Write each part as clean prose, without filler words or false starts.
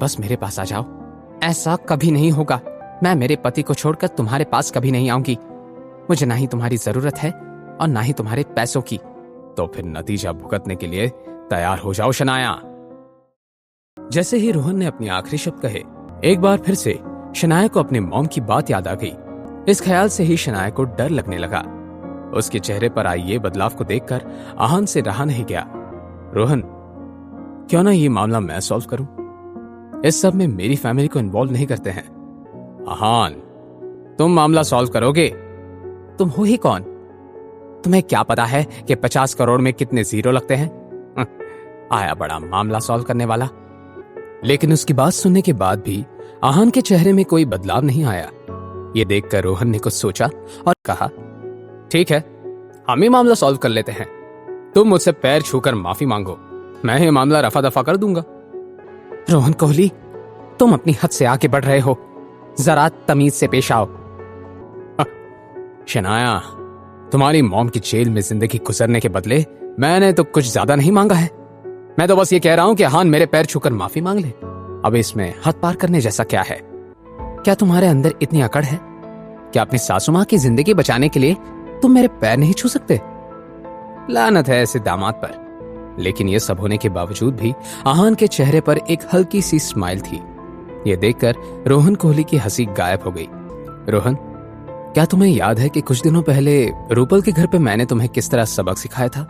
बस मेरे पास आ जाओ। ऐसा कभी नहीं होगा। मैं मेरे पति को छोड़कर तुम्हारे पास कभी नहीं आऊंगी। मुझे ना ही तुम्हारी जरूरत है और ना ही तुम्हारे पैसों की। तो फिर नतीजा भुगतने के लिए तैयार हो जाओ शनाया। जैसे ही रोहन ने अपनी आखिरी शब्द कहे, एक बार फिर से शनाया को अपने मॉम की बात याद आ गई। इस ख्याल से ही शनाया को डर लगने लगा। उसके चेहरे पर आई ये बदलाव को देखकर आहान से रहा नहीं गया। रोहन, क्यों ना ये मामला मैं सॉल्व करूं? इस सब में मेरी फैमिली को इन्वॉल्व नहीं करते हैं। आहान, तुम मामला सॉल्व करोगे? तुम हो ही कौन? तुम्हें क्या पता है कि 50 करोड़ में कितने जीरो लगते हैं? आया बड़ा मामला सॉल्व करने वाला। लेकिन उसकी बात सुनने के बाद भी आहान के चेहरे में कोई बदलाव नहीं आया। ये देखकर रोहन ने कुछ सोचा और कहा, ठीक है, हम ही मामला सॉल्व कर लेते हैं। तुम मुझसे पैर छूकर माफी मांगो, मैं ये मामला रफा दफा कर दूंगा। रोहन कोहली, तुम अपनी हद से आगे बढ़ रहे हो। जरा तमीज से पेश आओ। शनाया, तुम्हारी मॉम की जेल में जिंदगी गुजरने के बदले मैंने तो कुछ ज्यादा नहीं मांगा है। मैं तो बस ये कह रहा हूं कि हान मेरे पैर छूकर माफी मांग ले। अब इसमें हद पार करने जैसा क्या है? क्या तुम्हारे अंदर इतनी अकड़ है? क्या अपनी सासू मां की जिंदगी बचाने के लिए तुम मेरे पैर नहीं छू सकते? लानत है ऐसे दामाद पर। लेकिन यह सब होने के बावजूद भी आहान के चेहरे पर एक हल्की सी स्माइल थी। यह देखकर रोहन कोहली की हंसी गायब हो गई। रोहन, क्या तुम्हें याद है कि कुछ दिनों पहले रूपल के घर पे मैंने तुम्हें किस तरह सबक सिखाया था?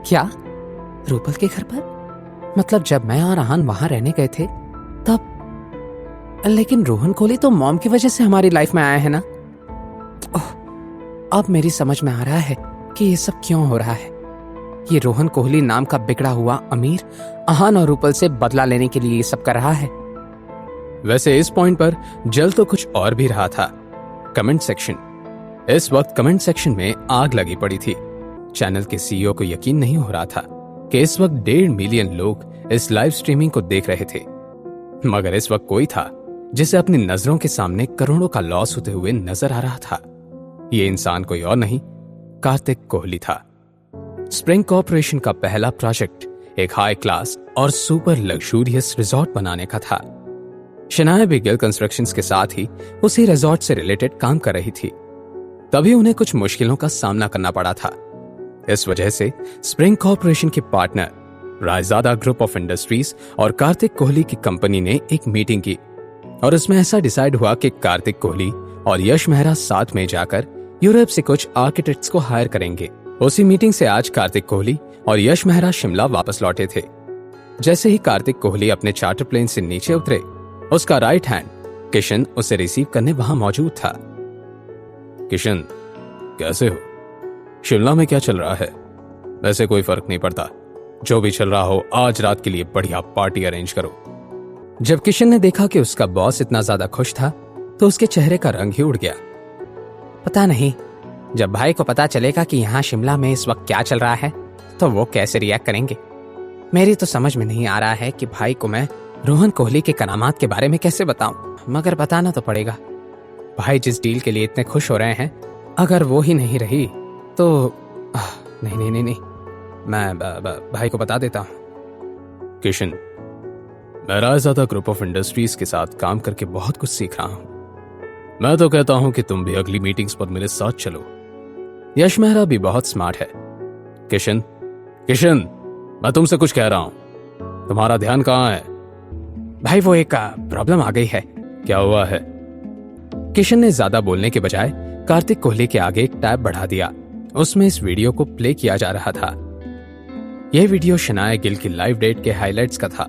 क्या? रूपल के घर पर? मतलब जब मैं और आहान वहां रहने गए थे तब? लेकिन रोहन कोहली तो मॉम की वजह से हमारी लाइफ में आया है ना? अब मेरी समझ में आ रहा है कि ये सब क्यों हो रहा है। ये रोहन कोहली नाम का बिगड़ा हुआ अमीर आहान और रूपल से बदला लेने के लिए ये सब कर रहा है। वैसे इस पॉइंट पर जल तो कुछ और भी रहा था। Comment section. इस वक्त कमेंट सेक्शन में आग लगी पड़ी थी। चैनल के सीईओ को यकीन नहीं हो रहा था कि इस वक्त 1.5 मिलियन लोग इस लाइव स्ट्रीमिंग को देख रहे थे। मगर इस वक्त कोई था जिसे अपनी नजरों के सामने करोड़ों का लॉस होते हुए नजर आ रहा था। ये इंसान कोई और नहीं, कार्तिक कोहली था। स्प्रिंग कॉर्पोरेशन का पहला प्रोजेक्ट एक हाई क्लास और सुपर लग्जूरियस रिजॉर्ट बनाने का था। शनाया भी गिल कंस्ट्रक्शंस के साथ ही उसी रिजॉर्ट से रिलेटेड काम कर रही थी। तभी उन्हें कुछ मुश्किलों का सामना करना पड़ा था। इस वजह से स्प्रिंग कॉर्पोरेशन के partner Raizada group of industries और कार्तिक कोहली की कंपनी ने एक मीटिंग की और उसमें ऐसा डिसाइड हुआ कि कार्तिक कोहली और यश मेहरा साथ में जाकर यूरोप से कुछ आर्किटेक्ट्स को हायर करेंगे। उसी मीटिंग से आज कार्तिक कोहली और यश मेहरा शिमला वापस लौटे थे। जैसे ही कार्तिक कोहली अपने चार्टर प्लेन से नीचे उतरे, उसका राइट हैंड किशन उसे रिसीव करने वहां मौजूद था। किशन, कैसे हो? शिमला में क्या चल रहा है? वैसे कोई फर्क नहीं पड़ता, जो भी चल रहा हो आज रात के लिए बढ़िया पार्टी अरेंज करो। जब किशन ने देखा कि उसका बॉस इतना ज्यादा खुश था तो उसके चेहरे का रंग ही उड़ गया। पता नहीं, जब भाई को पता चलेगा कि यहाँ शिमला में इस वक्त क्या चल रहा है तो वो कैसे रिएक्ट करेंगे। मेरी तो समझ में नहीं आ रहा है कि भाई को मैं रोहन कोहली के करामात के बारे में कैसे बताऊं, मगर बताना तो पड़ेगा। भाई जिस डील के लिए इतने खुश हो रहे हैं, अगर वो ही नहीं रही तो नहीं नहीं नहीं नहीं, मैं भाई को बता देता हूं। किशन, मैं रायजादा ग्रुप ऑफ इंडस्ट्रीज के साथ काम करके बहुत कुछ सीख रहा हूं। मैं तो कहता हूं कि तुम भी अगली मीटिंग्स पर मेरे साथ चलो। यश मेहरा भी बहुत स्मार्ट है। किशन, मैं तुमसे कुछ कह रहा हूं, तुम्हारा ध्यान कहां है? भाई वो एक प्रॉब्लम आ गई है। क्या हुआ है? किशन ने ज्यादा बोलने के बजाय कार्तिक कोहली के आगे एक टैब बढ़ा दिया। उसमें इस वीडियो को प्ले किया जा रहा था। यह वीडियो शनाया गिल की लाइव डेट के हाइलाइट्स का था।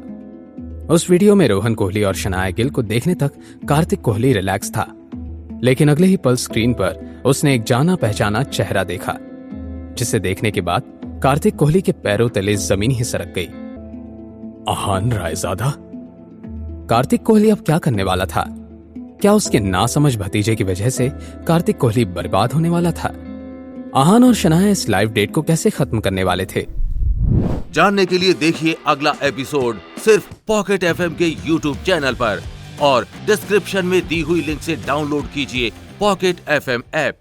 उस वीडियो में रोहन कोहली और शनाया गिल को देखने तक कार्तिक कोहली रिलैक्स था, लेकिन अगले ही पल स्क्रीन पर उसने एक जाना पहचाना चेहरा देखा, जिसे देखने के बाद कार्तिक कोहली के पैरों तले जमीन ही सरक गई। आहान रायजादा? कार्तिक कोहली अब क्या करने वाला था? क्या उसके नासमझ भतीजे की वजह से कार्तिक कोहली बर्बाद होने वाला था? आहान और शनाया इस लाइव डेट को कैसे खत्म करने वाले थे? जानने के लिए देखिए अगला एपिसोड सिर्फ पॉकेट एफएम के यूट्यूब चैनल पर और डिस्क्रिप्शन में दी हुई लिंक से डाउनलोड कीजिए पॉकेट एफएम ऐप।